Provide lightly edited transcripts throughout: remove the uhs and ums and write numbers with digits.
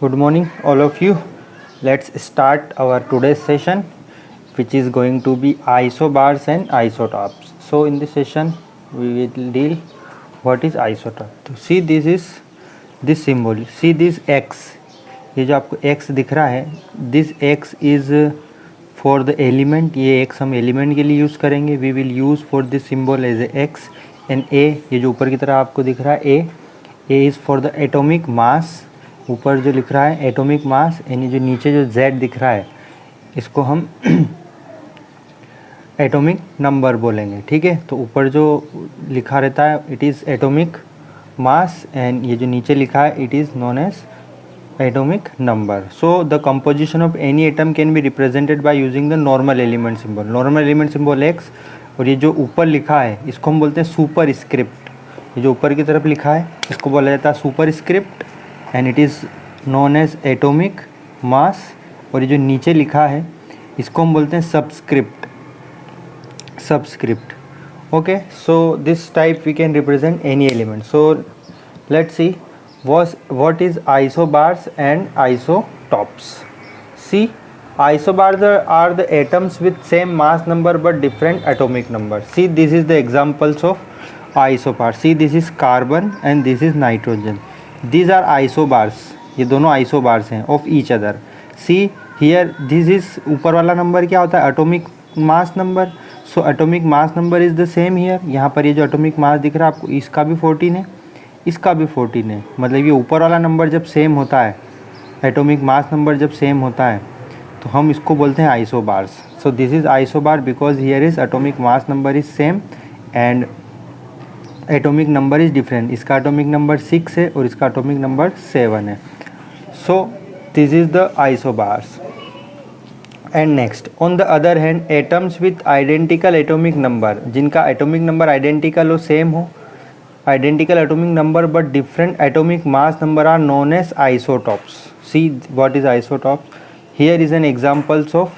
Good morning, all of you. Let's start our today's session, which is going to be isobars and isotopes. So, in this session, we will deal what is isotope. So, see this symbol. See this X. ये जो आपको X दिख रहा है, this X is for the element. ये X हम element के लिए यूज़ करेंगे. We will use for this symbol as a X and A. ये जो ऊपर की तरह आपको दिख रहा है A is for the atomic mass. ऊपर जो लिख रहा है एटॉमिक मास, यानी जो नीचे जो Z दिख रहा है इसको हम एटॉमिक नंबर बोलेंगे. ठीक है, तो ऊपर जो लिखा रहता है it is atomic mass and ये जो नीचे लिखा है it is known as atomic number. So the composition of any atom can be represented by using the normal element symbol. Normal element symbol X, और ये जो ऊपर लिखा है इसको हम बोलते हैं सुपर स्क्रिप्ट. ये जो ऊपर की तरफ लिखा है इसको बोला जाता है superscript and it is known as atomic mass. और ये जो नीचे लिखा है इसको हम बोलते हैं subscript. Okay, so this type we can represent any element. So let's see what is isobars and isotopes. See, isobars are the atoms with same mass number but different atomic number. See, this is the examples of isobars. See, this is carbon and this is nitrogen. These are isobars. ये दोनों isobars हैं of each other. See here, this is ऊपर वाला number क्या होता है? Atomic mass number. So atomic mass number is the same here. यहाँ पर ये जो atomic mass दिख रहा है आपको, इसका भी 14 है, इसका भी 14 है. मतलब ये ऊपर वाला नंबर जब सेम होता है, एटॉमिक मास नंबर जब सेम होता है तो हम इसको बोलते हैं isobars. So this is isobar because here is atomic mass number is same and atomic number is different. इसका एटॉमिक नंबर 6 है और इसका एटॉमिक नंबर 7 है. सो this is the isobars. And next, on the other hand, atoms with identical atomic number, जिनका atomic number identical हो, same हो, identical atomic number but different atomic mass number are known as isotopes. See what is isotopes. Here is an examples of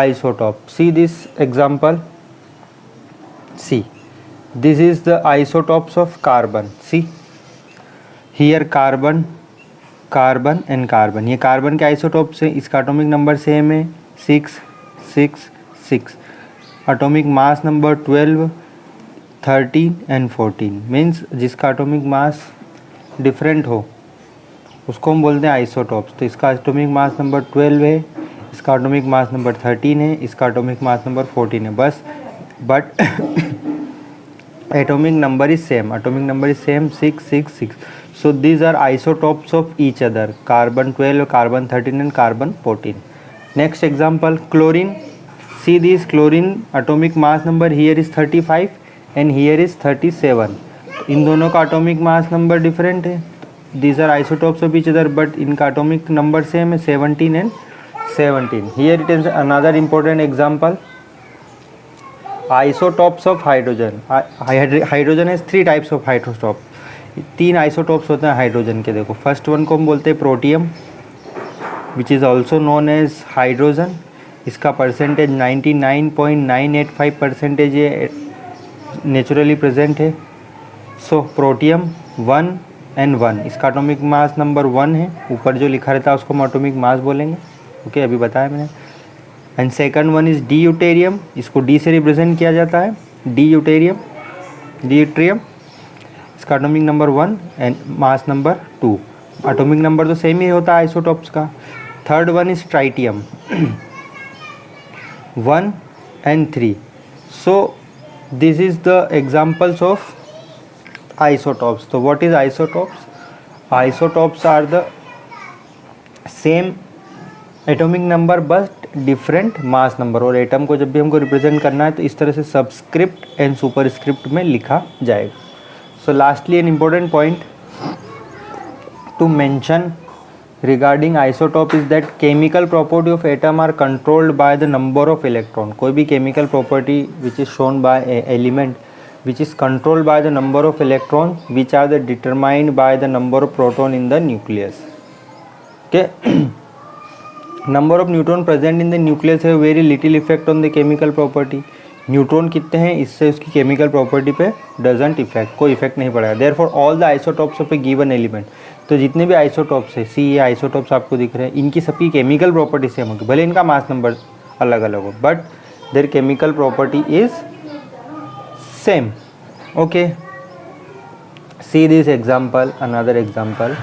isotope. See this example. See, this is the isotopes of carbon. See here carbon and carbon. ये carbon के isotopes हैं. इसका atomic number same है 6 6 6. Atomic mass number 12 13 and 14. Means जिसका atomic mass different हो उसको हम बोलते हैं आइसोटॉप्स. तो इसका एटॉमिक मास नंबर 12 है, इसका एटॉमिक मास नंबर 13 है, इसका एटॉमिक मास नंबर 14 है. बस but atomic number is same. Atomic number is same 6 6 6. So these are isotopes of each other. Carbon 12, carbon 13 and carbon 14. Next example, chlorine. See this chlorine atomic mass number here is 35 and here is 37. इन दोनों का atomic mass number different है. These are isotopes of each other but इनका atomic number same है 17 and 17. Here it is another important example, isotopes of hydrogen. Hydrogen is 3 types of hydrotope. 3 isotopes होते हैं hydrogen के. देखो, first one को हम बोलते हैं protium which is also known as hydrogen. इसका परसेंटेज 99.985% ये नेचुरली प्रेजेंट है. So protium 1 and 1. इसका एटॉमिक मास नंबर 1 है. ऊपर जो लिखा रहता है उसको हम एटॉमिक मास बोलेंगे. ओके, अभी बताया मैंने. And second one is deuterium. इसको डी से रिप्रेजेंट किया जाता है. ड्यूटेरियम. इसका atomic number 1 and mass number 2. Atomic number तो सेम ही होता है आइसोटॉप्स का. Third one is tritium 1 and 3. So this is the examples of isotopes. So what is isotopes? Isotopes are the same atomic number but different mass number. और atom को जब भी हमको represent करना है तो इस तरह से सबस्क्रिप्ट एंड सुपरस्क्रिप्ट में लिखा जाएगा. सो lastly an important point two mention regarding isotope is that chemical property of atom are controlled by the number of electron. कोई भी chemical property which is shown by a element which is controlled by the number of electrons which are determined by the number of proton in the nucleus. Okay. Number of neutron present in the nucleus have very little effect on the chemical property. Neutron कितने हैं इससे उसकी chemical property पे doesn't effect, कोई effect नहीं पड़ेगा. Therefore all the isotopes of A given element, तो जितने भी आइसोटॉप्स है, सी ये आइसोटॉप्स आपको दिख रहे हैं, इनकी सबकी केमिकल प्रॉपर्टी सेम होगी, भले इनका मास नंबर अलग अलग हो, but there chemical property is same. Okay, see this example, another example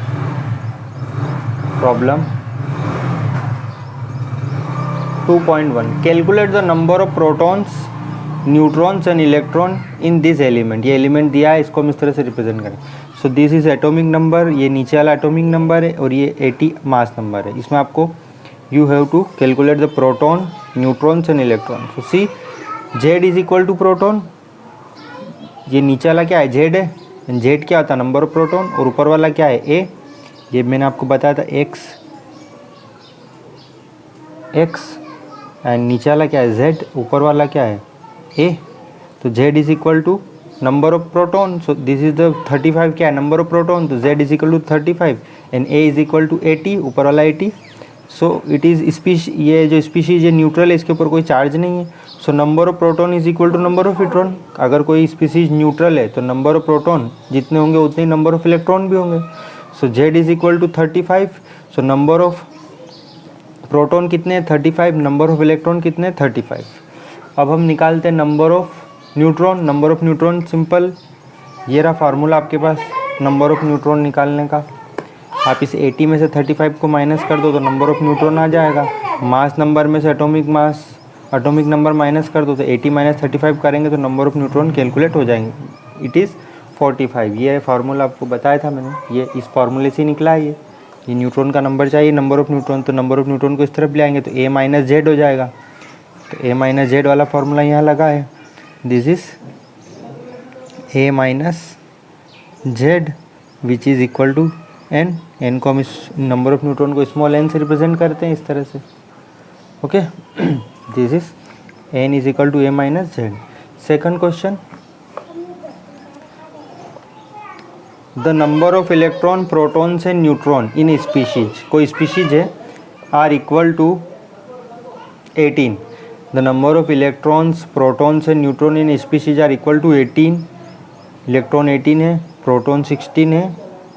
problem 2.1. Calculate the number of protons, neutrons and electron in this element. ये एलिमेंट दिया है, इसको हम इस तरह से रिप्रेजेंट करें. सो दिस इज एटॉमिक नंबर, ये नीचे वाला एटॉमिक नंबर है और ये 80 मास नंबर है. इसमें आपको you have to calculate the proton, neutrons and electron. So see Z is equal to proton, ये नीचे वाला क्या है, जेड है. जेड क्या होता है, नंबर ऑफ प्रोटॉन, और ऊपर वाला क्या है, ए. ये मैंने आपको बताया था एक्स एंड नीचे वाला क्या है, जेड, ऊपर वाला क्या है, ए. तो Z is equal to number of proton. So this is the 35 क्या है, नंबर ऑफ प्रोटॉन. तो Z is equal to 35 and A is equal to 80, ऊपर वाला 80. सो इट इज़ ये जो स्पीशीज है न्यूट्रल है, इसके ऊपर कोई चार्ज नहीं है. So number of proton is equal to number of electron. अगर कोई स्पीशीज न्यूट्रल है तो नंबर ऑफ प्रोटॉन जितने होंगे उतने ही नंबर ऑफ इलेक्ट्रॉन भी होंगे. So Z is equal to 35. So number of proton कितने हैं, 35, नंबर ऑफ इलेक्ट्रॉन कितने हैं, 35. अब हम निकालते हैं number of neutron. Number of neutron simple, ये रहा फार्मूला आपके पास नंबर ऑफ न्यूट्रॉन निकालने का. आप इस 80 में से 35 को माइनस कर दो तो नंबर ऑफ न्यूट्रॉन आ जाएगा. मास नंबर में से एटॉमिक नंबर माइनस कर दो तो 80 माइनस 35 करेंगे तो नंबर ऑफ न्यूट्रॉन कैलकुलेट हो जाएंगे. It is 45. ये फार्मूला आपको बताया था मैंने, ये इस फार्मूले से निकला है. ये न्यूट्रॉन का नंबर चाहिए, नंबर ऑफ न्यूट्रॉन, तो नंबर ऑफ न्यूट्रॉन को इस तरफ ले आएंगे तो ए माइनस जेड हो जाएगा. तो ए माइनस जेड वाला फार्मूला यहाँ लगा है. This is A minus Z which is equal to N. N को हम इस नंबर ऑफ न्यूट्रॉन को स्मॉल एन से रिप्रेजेंट करते हैं इस तरह से. Okay, this is N is equal to A minus Z. Second question, the number of electron, protons and neutron in a species. कोई स्पीशीज है are equal to 18. The number of electrons, protons and neutron in species are equal to 18. Electron 18 है, proton 16 है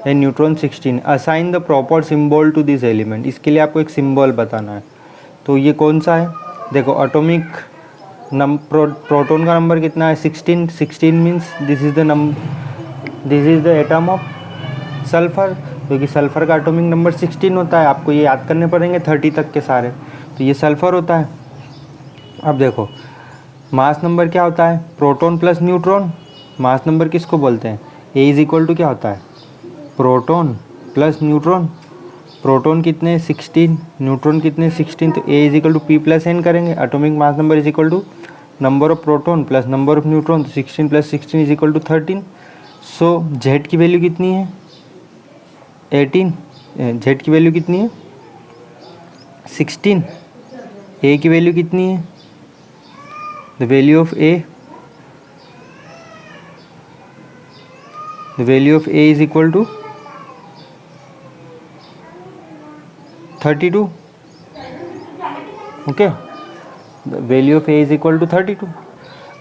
and neutron 16. Assign the proper symbol to this element. इसके लिए आपको एक symbol बताना है. तो ये कौन सा है, देखो एटॉमिक प्रोटॉन का नंबर कितना है, 16. 16 means this is the atom of sulphur, क्योंकि सल्फर का एटॉमिक नंबर 16 होता है. आपको ये याद करने पड़ेंगे 30 तक के सारे. तो ये सल्फर होता है. अब देखो मास नंबर क्या होता है, proton plus neutron. Mass number किसको बोलते हैं, ए इज इक्वल टू क्या होता है, प्रोटॉन प्लस न्यूट्रॉन. प्रोटॉन कितने 16, न्यूट्रॉन कितने 16. तो A is equal to P plus N करेंगे. Atomic mass number is equal to number of proton plus number of neutron. तो 16 plus 16 is equal to 13. So Z की value कितनी है, 18. Z की value कितनी है, 16. ए की वैल्यू कितनी है, the value of A, the value of A is equal to 32. Okay, the value of A is equal to 32.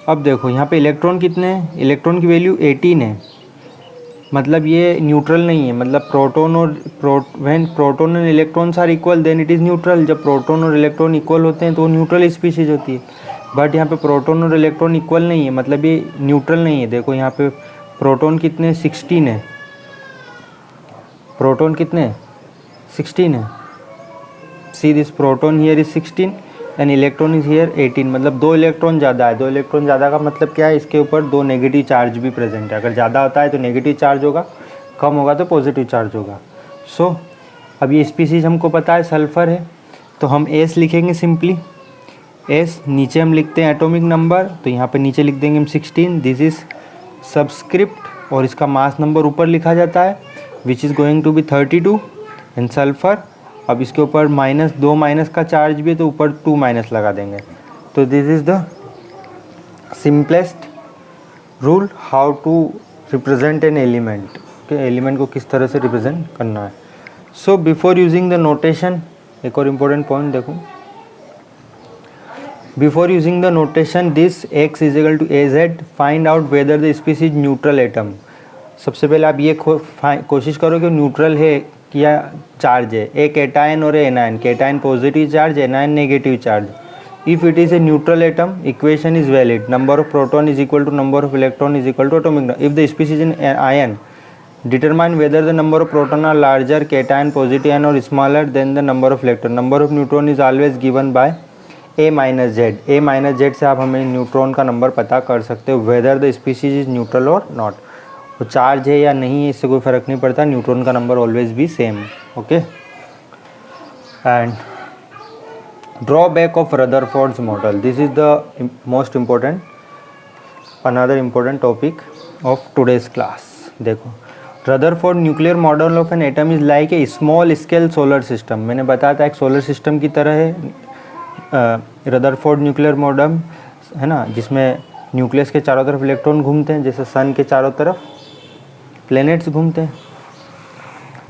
अब देखो यहाँ पे इलेक्ट्रॉन कितने हैं, इलेक्ट्रॉन की वैल्यू 18 है. मतलब ये न्यूट्रल नहीं है. मतलब प्रोटॉन और when proton and electrons are equal then it is neutral. जब प्रोटॉन और इलेक्ट्रॉन इक्वल होते हैं तो वो न्यूट्रल स्पीशीज होती है. बट यहाँ पे प्रोटॉन और इलेक्ट्रॉन इक्वल नहीं है, मतलब ये न्यूट्रल नहीं है. देखो यहाँ पे प्रोटॉन कितने 16 है, प्रोटॉन कितने 16 है. See this proton here is 16 and electron is here 18. मतलब 2 इलेक्ट्रॉन ज़्यादा है. 2 इलेक्ट्रॉन ज़्यादा का मतलब क्या है, इसके ऊपर 2 नेगेटिव चार्ज भी प्रेजेंट है. अगर ज़्यादा होता है तो नेगेटिव चार्ज होगा, कम होगा तो पॉजिटिव चार्ज होगा. सो अब ये स्पीसीज हमको पता है सल्फ़र है, तो हम एस लिखेंगे सिंपली. एस नीचे हम लिखते हैं एटॉमिक नंबर, तो यहाँ पे नीचे लिख देंगे हम 16. दिस इज़ सबस्क्रिप्ट और इसका मास नंबर ऊपर लिखा जाता है which is going to be 32 and sulphur. अब इसके ऊपर -2 माइनस का चार्ज भी है तो ऊपर 2 माइनस लगा देंगे. तो this is the simplest rule how to represent an element. Element को किस तरह से रिप्रेजेंट करना है. So before using the notation, एक और इम्पोर्टेंट पॉइंट देखो, before using the notation this x is equal to az, find out whether the species neutral atom. सबसे पहले आप ये कोशिश करो कि न्यूट्रल है या चार्ज है, ए कैटायन और anion, cation positive charge, anion negative charge. If it is a neutral atom, equation is valid, number of proton is equal to number of electron is equal to atomic number. If the species in ion, determine whether the number of proton are larger, cation positive ion, or smaller than the number of electron. Number of neutron is always given by a minus z. a minus z से आप हमें neutron का number पता कर सकते हो, whether the species is neutral or not. वो charge है या नहीं है इससे कोई फ़र्क नहीं पड़ता, न्यूट्रॉन का नंबर ऑलवेज भी same. Okay, and drawback of Rutherford's model, this is the most important, another important topic of today's class. देखो, Rutherford nuclear model of an atom is like a small scale solar system. मैंने बताया था एक solar system की तरह है Rutherford nuclear model, है ना, जिसमें न्यूक्लियस के चारों तरफ इलेक्ट्रॉन घूमते हैं, जैसे सन के चारों तरफ प्लैनेट्स घूमते हैं।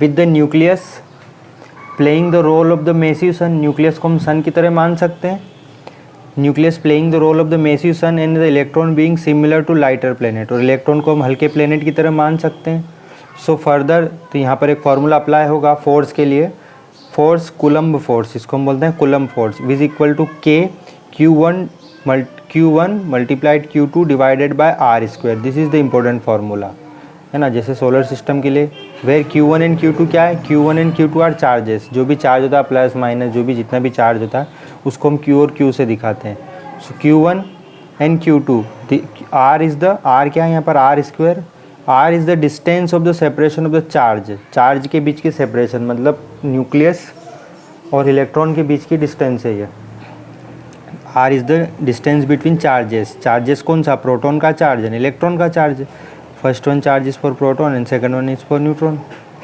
With the nucleus playing the role of the massive sun, nucleus को हम सन की तरह मान सकते हैं, nucleus playing the role of the massive sun and the electron being similar to lighter planet, और इलेक्ट्रॉन को हम हल्के प्लैनेट की तरह मान सकते हैं। सो फर्दर, तो यहाँ पर एक फार्मूला अप्लाई होगा फोर्स के लिए, फोर्स कूलम्ब फोर्स, इसको हम बोलते हैं Coulomb force, which equal to k Q1 multiplied Q2 divided by r square. This is the important formula, है ना, जैसे सोलर सिस्टम के लिए वेयर Q1 एंड Q2 क्या है, Q1 and Q2 are charges, जो भी चार्ज होता है प्लस माइनस जो भी जितना भी चार्ज होता है उसको हम Q और Q से दिखाते हैं। So Q1 and Q2, r is the, r क्या है यहाँ पर, r square, r is the distance of the separation of the charge, charge के बीच की सेपरेशन, मतलब न्यूक्लियस और इलेक्ट्रॉन के बीच की डिस्टेंस है ये। R is the distance between charges, charges कौन सा, प्रोटॉन का चार्ज एंड इलेक्ट्रॉन का charge. First one charge is for proton and second one is for neutron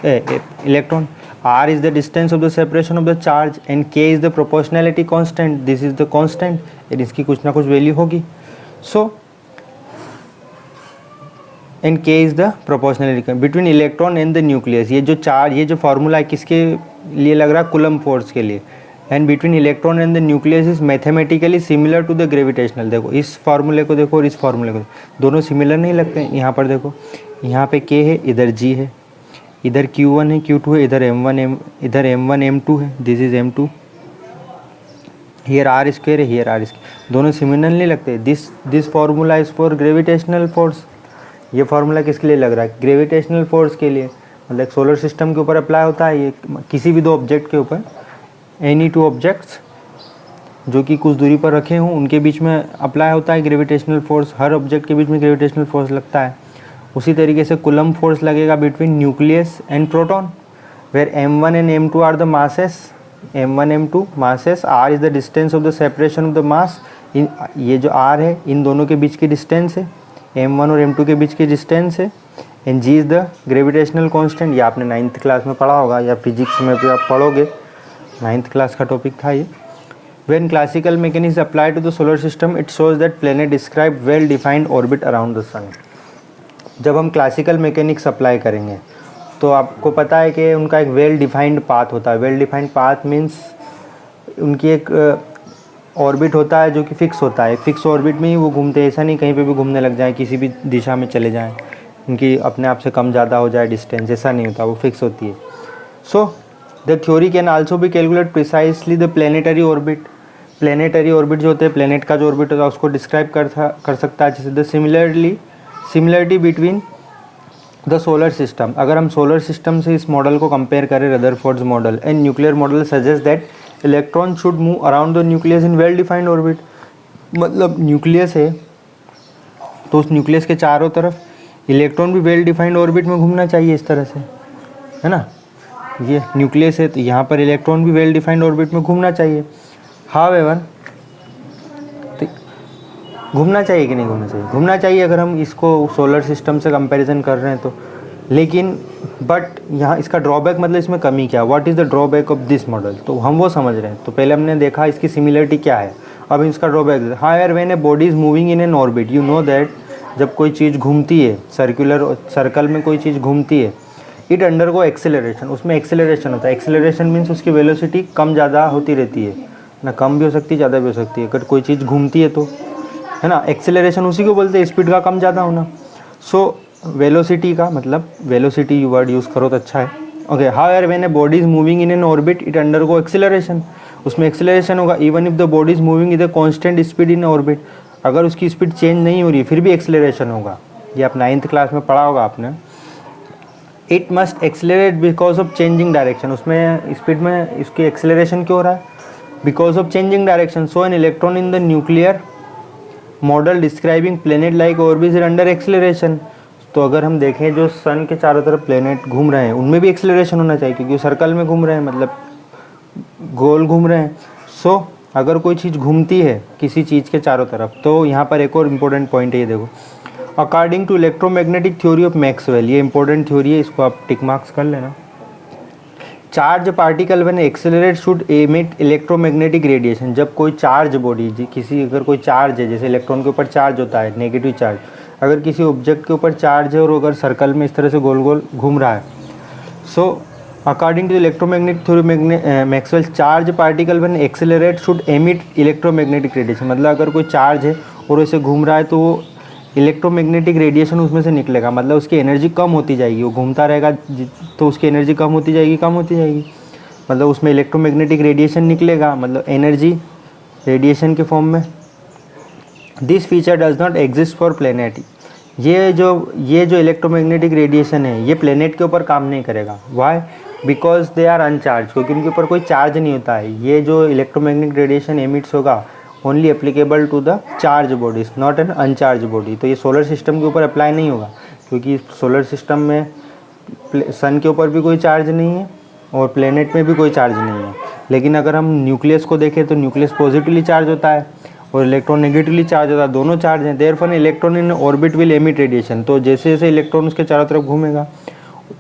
electron. R is the distance of the separation of the charge and K is the proportionality constant, this is the constant, and इसकी कुछ ना कुछ value होगी। So and K is the proportionality between electron and the nucleus. ये जो charge, ये जो formula है किसके लिए लग रहा है, कूलम्ब फोर्स के लिए। And between electron and the nucleus is mathematically similar to the gravitational. देखो इस फार्मूले को देखो और इस फार्मूले को, दोनों सिमिलर नहीं लगते हैं। यहाँ पर देखो, यहाँ पे के है, इधर जी है, इधर Q1 है, Q2 है, इधर M1 M2 है, this is M2, here r square है, हियर आर स्क्वायर, दोनों सिमिलर नहीं लगते। This formula is for gravitational force. ये फार्मूला किसके लिए लग रहा है, ग्रेविटेशनल फोर्स के लिए, मतलब सोलर सिस्टम के ऊपर अप्लाई होता है ये, किसी भी दो ऑब्जेक्ट के ऊपर, एनी टू ऑब्जेक्ट्स जो कि कुछ दूरी पर रखे हों उनके बीच में अप्लाई होता है ग्रेविटेशनल फोर्स, हर ऑब्जेक्ट के बीच में ग्रेविटेशनल फोर्स लगता है। उसी तरीके से कूलम्ब फोर्स लगेगा between nucleus and proton, where M1 and M2 are the masses, M1 M2 masses, R is the distance of the separation of the mass, ये जो R है इन दोनों के बीच की डिस्टेंस है, M1 और M2 के बीच की डिस्टेंस है, and G is the gravitational constant. ये आपने 9th क्लास में पढ़ा होगा या फिजिक्स में भी आप पढ़ोगे, 9th क्लास का टॉपिक था ये। When classical mechanics apply to the solar system, it shows that planet describe well-defined orbit around the sun. जब हम क्लासिकल मैकेनिक्स अप्लाई करेंगे तो आपको पता है कि उनका एक वेल डिफाइंड पाथ होता है। वेल डिफाइंड पाथ मीन्स उनकी एक ऑर्बिट होता है जो कि फिक्स होता है, फिक्स ऑर्बिट में ही वो घूमते हैं, ऐसा नहीं कहीं पे भी घूमने लग जाएं, किसी भी दिशा में चले जाएं, उनकी अपने आप से कम ज़्यादा हो जाए डिस्टेंस, ऐसा नहीं होता, वो फिक्स होती है। So the theory can also भी calculate precisely the planetary orbit. Planetary orbit जो होते हैं, प्लेनेट का जो ऑर्बिट होता है उसको डिस्क्राइब कर सकता है, जैसे the similarity between the solar system. अगर हम सोलर सिस्टम से इस मॉडल को कंपेयर करें, Rutherford's model and nuclear model suggest that electron should move around the nucleus in well defined orbit. मतलब न्यूक्लियस है तो उस न्यूक्लियस के चारों तरफ इलेक्ट्रॉन भी वेल डिफाइंड ऑर्बिट में घूमना चाहिए, इस तरह से, है ना। ये न्यूक्लियस है तो यहाँ पर इलेक्ट्रॉन भी वेल डिफाइंड ऑर्बिट में घूमना चाहिए। हाउएवर, घूमना चाहिए कि नहीं घूमना चाहिए? घूमना चाहिए अगर हम इसको सोलर सिस्टम से कंपैरिजन कर रहे हैं तो। लेकिन बट यहाँ इसका ड्रॉबैक, मतलब इसमें कमी क्या है, what is the drawback of this model, तो हम वो समझ रहे हैं। तो पहले हमने देखा इसकी सिमिलरिटी क्या है, अब इसका drawback. Here when a body is moving in an orbit, you know that जब कोई चीज़ घूमती है, सर्कल में कोई चीज़ घूमती है, इट अंडरगो एक्सेलरेशन, उसमें एक्सेलरेशन होता है। एक्सेलरेशन मीन्स उसकी वेलोसिटी कम ज़्यादा होती रहती है ना, कम भी हो सकती है ज़्यादा भी हो सकती है, अगर कोई चीज़ घूमती है तो, है ना। एक्सेलरेशन उसी को बोलते हैं, स्पीड का कम ज़्यादा होना। सो वेलोसिटी का, मतलब वेलोसिटी वर्ड यूज़ करो तो अच्छा है। Okay, however when a body is moving in an orbit it undergo acceleration, उसमें एक्सेलरेशन होगा। Even if the body is moving is a constant speed in orbit, अगर उसकी स्पीड चेंज नहीं हो रही फिर भी एक्सेलरेशन होगा। ये आप 9th क्लास में पढ़ा होगा आपने। It must accelerate because of changing direction, उसमें स्पीड में इसकी एक्सेलरेशन क्यों हो रहा है? Because of changing direction. So an electron in the nuclear model describing planet like orbit is under acceleration. तो अगर हम देखें जो सन के चारों तरफ प्लेनेट घूम रहे हैं उनमें भी एक्सेलरेशन होना चाहिए, क्योंकि वो सर्कल में घूम रहे हैं, मतलब गोल घूम रहे हैं। सो अगर कोई चीज़ घूमती है किसी चीज़ के चारों तरफ, तो यहाँ पर एक और इम्पोर्टेंट पॉइंट है, ये देखो, according to electromagnetic theory of Maxwell, ये इंपॉर्टेंट थ्योरी है, इसको आप टिक मार्क्स कर लेना। Charge particle when accelerate should emit electromagnetic radiation, जब कोई चार्ज बॉडी किसी, अगर कोई चार्ज है, जैसे इलेक्ट्रॉन के ऊपर चार्ज होता है नेगेटिव चार्ज, अगर किसी ऑब्जेक्ट के ऊपर चार्ज है और अगर सर्कल में इस तरह से गोल गोल घूम रहा है, so according to electromagnetic theory Maxwell, charge particle when accelerate should emit electromagnetic radiation, मतलब अगर कोई चार्ज है और वैसे घूम रहा है तो वो इलेक्ट्रोमैग्नेटिक रेडिएशन उसमें से निकलेगा, मतलब उसकी एनर्जी कम होती जाएगी, वो घूमता रहेगा तो उसकी एनर्जी कम होती जाएगी, कम होती जाएगी, मतलब उसमें इलेक्ट्रोमैग्नेटिक रेडिएशन निकलेगा, मतलब एनर्जी रेडिएशन के फॉर्म में। This feature does not exist for planet, ये जो इलेक्ट्रोमैग्नेटिक रेडिएशन है ये प्लेनेट के ऊपर काम नहीं करेगा। Why? Because they are uncharge, क्योंकि उनके ऊपर कोई चार्ज नहीं होता है। ये जो इलेक्ट्रोमैग्नेटिक रेडिएशन एमिट्स होगा only applicable to the charge bodies, not an uncharge body. तो ये सोलर सिस्टम के ऊपर अप्लाई नहीं होगा, क्योंकि सोलर सिस्टम में सन के ऊपर भी कोई चार्ज नहीं है और प्लेनेट में भी कोई चार्ज नहीं है। लेकिन अगर हम न्यूक्लियस को देखें तो न्यूक्लियस पॉजिटिवली चार्ज होता है और इलेक्ट्रॉन नेगेटिवली चार्ज होता है, दोनों चार्ज हैं। Therefore electron in orbit will emit radiation, तो जैसे जैसे इलेक्ट्रॉन उसके चारों तरफ घूमेगा,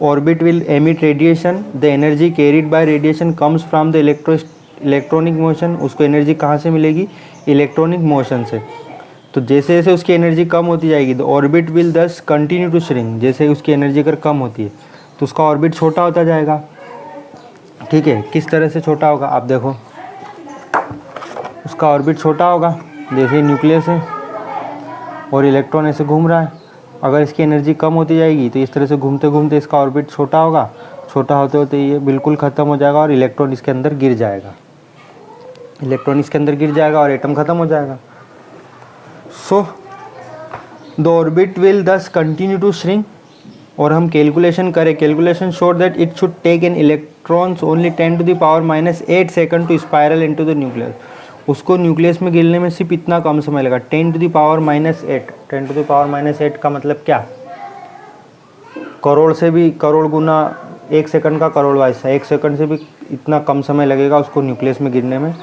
orbit will emit radiation, the energy carried by radiation comes from the electronic motion. उसको एनर्जी कहाँ से मिलेगी? इलेक्ट्रॉनिक मोशन से। तो जैसे जैसे उसकी एनर्जी कम होती जाएगी तो orbit will thus continue to shrink, जैसे उसकी एनर्जी अगर कम होती है तो उसका ऑर्बिट छोटा होता जाएगा। ठीक है, किस तरह से छोटा होगा आप देखो, उसका ऑर्बिट छोटा होगा, जैसे न्यूक्लियस है और इलेक्ट्रॉन ऐसे घूम रहा है, अगर इसकी एनर्जी कम होती जाएगी तो इस तरह से घूमते घूमते इसका ऑर्बिट छोटा होगा, छोटा होते होते ये बिल्कुल ख़त्म हो जाएगा और इलेक्ट्रॉन इसके अंदर गिर जाएगा, इलेक्ट्रॉन इसके अंदर गिर जाएगा और एटम ख़त्म हो जाएगा। So the orbit will thus continue to shrink. और हम कैलकुलेशन करें, calculation showed that it should take an electrons only 10⁻⁻8 second to spiral into the nucleus. उसको न्यूक्लियस में गिरने में सिर्फ इतना कम समय लगा, 10⁻⁻8। 10⁻⁸ का मतलब क्या? करोड़ से भी करोड़ गुना, 1 सेकंड का करोड़ वाइसा, 1 सेकंड से भी इतना कम समय लगेगा उसको न्यूक्लियस में गिरने में।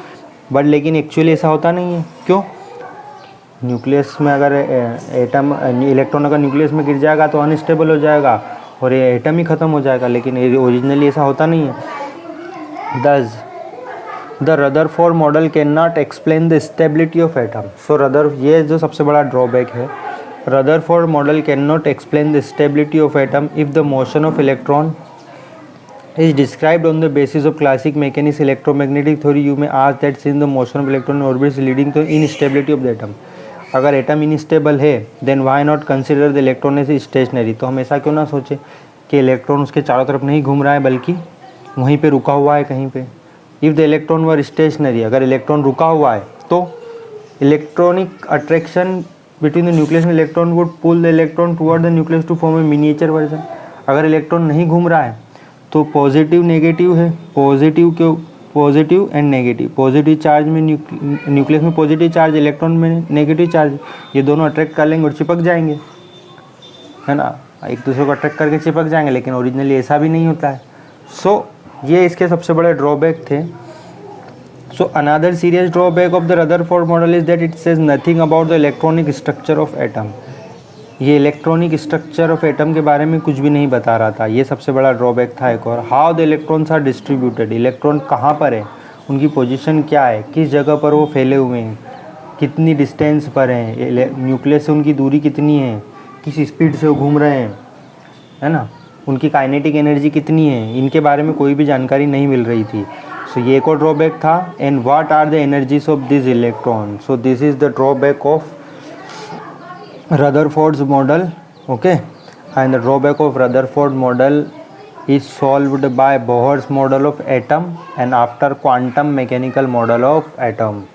बट लेकिन एक्चुअली ऐसा होता नहीं है। क्यों? न्यूक्लियस में अगर एटम इलेक्ट्रॉन अगर न्यूक्लियस में गिर जाएगा तो अनस्टेबल हो जाएगा और ये एटम ही ख़त्म हो जाएगा, लेकिन ओरिजिनली ऐसा होता नहीं है। Thus the Rutherford model can not explain the stability of atom. So ये जो सबसे बड़ा ड्रॉबैक है, Rutherford model can not explain the stability of atom if the motion of electron is described on the basis of classic mechanics electromagnetic theory. You may ask that since the motion of electron in orbit is leading to instability of the atom, अगर atom unstable है then why not consider the electron as stationary. तो हम ऐसा क्यों ना सोचें कि electron उसके चारों तरफ नहीं घूम रहा है बल्कि वहीं पे रुका हुआ है कहीं पे। If the electron were stationary, अगर इलेक्ट्रॉन रुका हुआ है तो electronic attraction between the nucleus and electron would pull the electron toward the nucleus to form a miniature version. अगर इलेक्ट्रॉन नहीं घूम रहा है तो पॉजिटिव नेगेटिव है, positive and negative, positive charge में न्यूक्लियस में पॉजिटिव चार्ज, इलेक्ट्रॉन में नेगेटिव चार्ज, ये दोनों अट्रैक्ट कर लेंगे और चिपक जाएंगे, है ना, एक दूसरे को अट्रैक्ट करके चिपक जाएंगे। लेकिन ओरिजिनली ऐसा भी नहीं होता है। सो ये इसके सबसे बड़े ड्रॉबैक थे। So another serious drawback of the Rutherford model is that it says nothing about the electronic structure of atom. ये इलेक्ट्रॉनिक स्ट्रक्चर ऑफ एटम के बारे में कुछ भी नहीं बता रहा था, ये सबसे बड़ा ड्रॉबैक था। एक और, how the electrons are distributed, electron कहाँ पर है, उनकी पोजीशन क्या है, किस जगह पर वो फैले हुए हैं, कितनी डिस्टेंस पर हैं, न्यूक्लियस से उनकी दूरी कितनी है, किस स्पीड से वो घूम रहे हैं, है ना, उनकी काइनेटिक एनर्जी कितनी है, इनके बारे में कोई भी जानकारी नहीं मिल रही थी। सो ये एक और ड्रॉबैक था। And what are the energies of this electron, so this is the drawback of Rutherford's model. Okay, and the drawback of Rutherford model is solved by Bohr's model of atom and after quantum mechanical model of atom.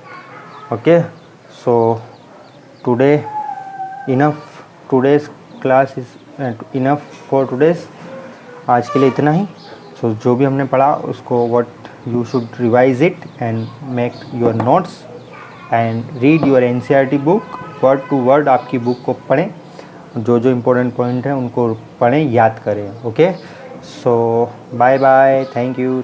Okay, so today today's class is enough for today's, आज के लिए इतना ही. सो जो भी हमने पढ़ा उसको what you should revise it and make your notes and read your NCERT book word to word. आपकी बुक को पढ़ें, जो जो इम्पोर्टेंट पॉइंट हैं उनको पढ़ें, याद करें. Okay, so bye bye, thank you.